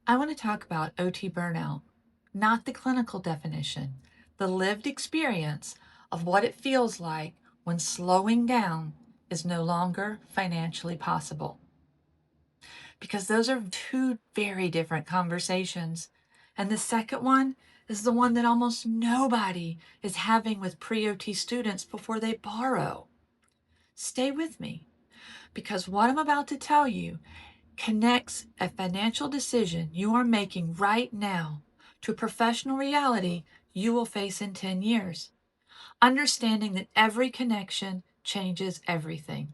I want to talk about OT burnout, not the clinical definition, the lived experience of what it feels like when slowing down is no longer financially possible. Because those are two very different conversations. And the second one is the one that almost nobody is having with pre-OT students before they borrow. Stay with me, because what I'm about to tell you connects a financial decision you are making right now to a professional reality you will face in 10 years. Understanding that every connection changes everything.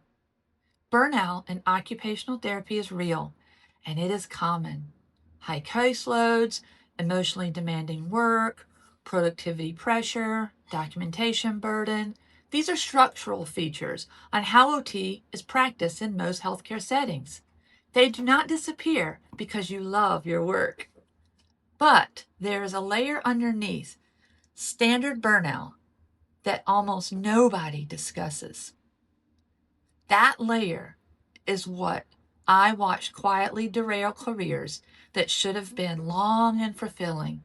Burnout in occupational therapy is real, and it is common. High caseloads, emotionally demanding work, productivity pressure, documentation burden. These are structural features on how OT is practiced in most healthcare settings. They do not disappear because you love your work. But there is a layer underneath standard burnout that almost nobody discusses. That layer is what I watched quietly derail careers that should have been long and fulfilling.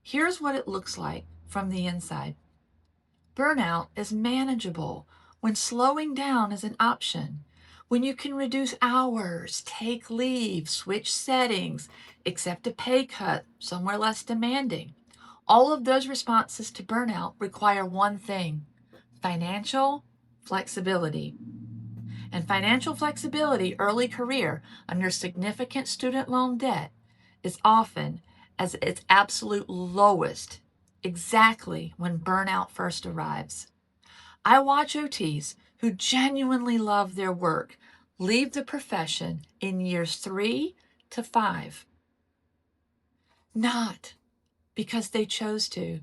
Here's what it looks like from the inside. Burnout is manageable when slowing down is an option, when you can reduce hours, take leave, switch settings, accept a pay cut somewhere less demanding. All of those responses to burnout require one thing: financial flexibility. And financial flexibility early career under significant student loan debt is often as its absolute lowest, exactly when burnout first arrives. I watch OTs who genuinely love their work leave the profession in years 3 to 5. Not because they chose to,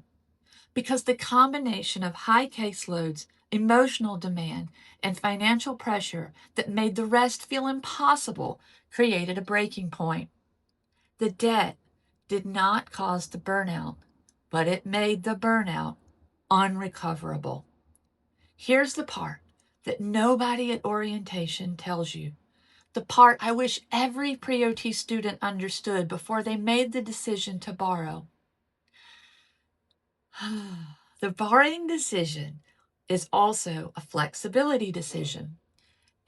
because the combination of high caseloads, emotional demand, and financial pressure that made the rest feel impossible created a breaking point. The debt did not cause the burnout, but it made the burnout unrecoverable. Here's the part that nobody at orientation tells you. The part I wish every pre-OT student understood before they made the decision to borrow. The borrowing decision is also a flexibility decision.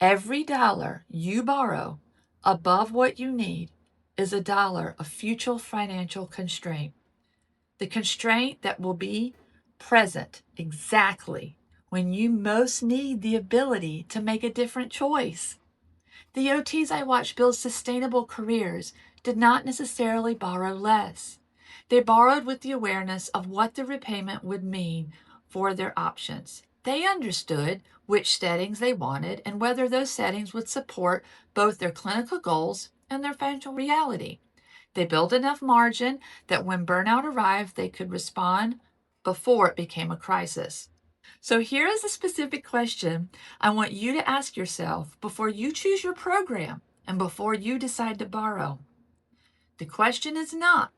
Every dollar you borrow above what you need is a dollar of future financial constraint. The constraint that will be present exactly when you most need the ability to make a different choice. The OTs I watched build sustainable careers did not necessarily borrow less. They borrowed with the awareness of what the repayment would mean for their options. They understood which settings they wanted and whether those settings would support both their clinical goals and their financial reality. They built enough margin that when burnout arrived, they could respond before it became a crisis. So here is a specific question I want you to ask yourself before you choose your program and before you decide to borrow. The question is not,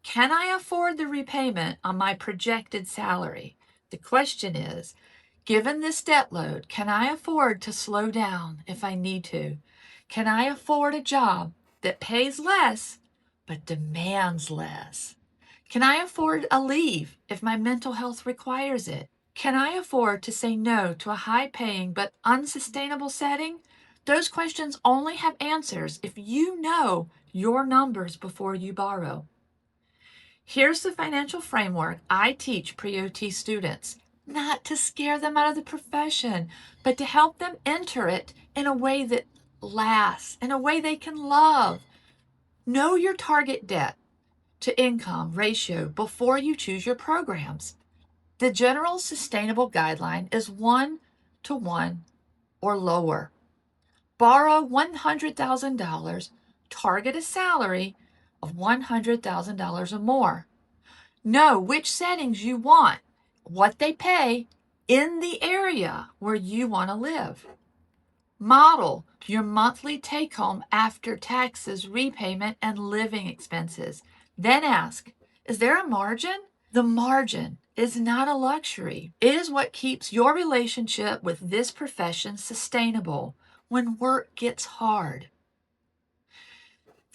can I afford the repayment on my projected salary? The question is, given this debt load, can I afford to slow down if I need to? Can I afford a job that pays less but demands less? Can I afford a leave if my mental health requires it? Can I afford to say no to a high-paying but unsustainable setting? Those questions only have answers if you know your numbers before you borrow. Here's the financial framework I teach pre-OT students, not to scare them out of the profession, but to help them enter it in a way that lasts, in a way they can love. Know your target debt to income ratio before you choose your programs. The general sustainable guideline is 1 to 1 or lower. Borrow $100,000, target a salary of $100,000 or more. Know which settings you want, what they pay in the area where you want to live. Model your monthly take-home after taxes, repayment, and living expenses. Then ask, is there a margin? The margin is not a luxury. It is what keeps your relationship with this profession sustainable when work gets hard.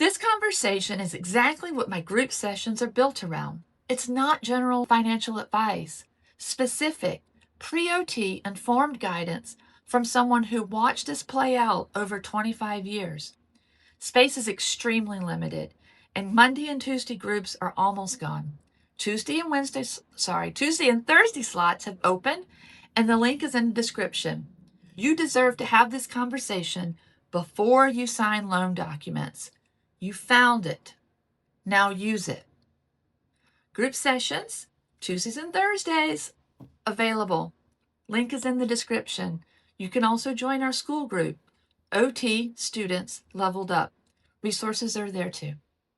This conversation is exactly what my group sessions are built around. It's not general financial advice, specific, pre-OT informed guidance from someone who watched this play out over 25 years. Space is extremely limited, and Monday and Tuesday groups are almost gone. Tuesday and Thursday slots have opened, and the link is in the description. You deserve to have this conversation before you sign loan documents. You found it. Now use it. Group sessions, Tuesdays and Thursdays, available. Link is in the description. You can also join our school group, OT Students Leveled Up. Resources are there too.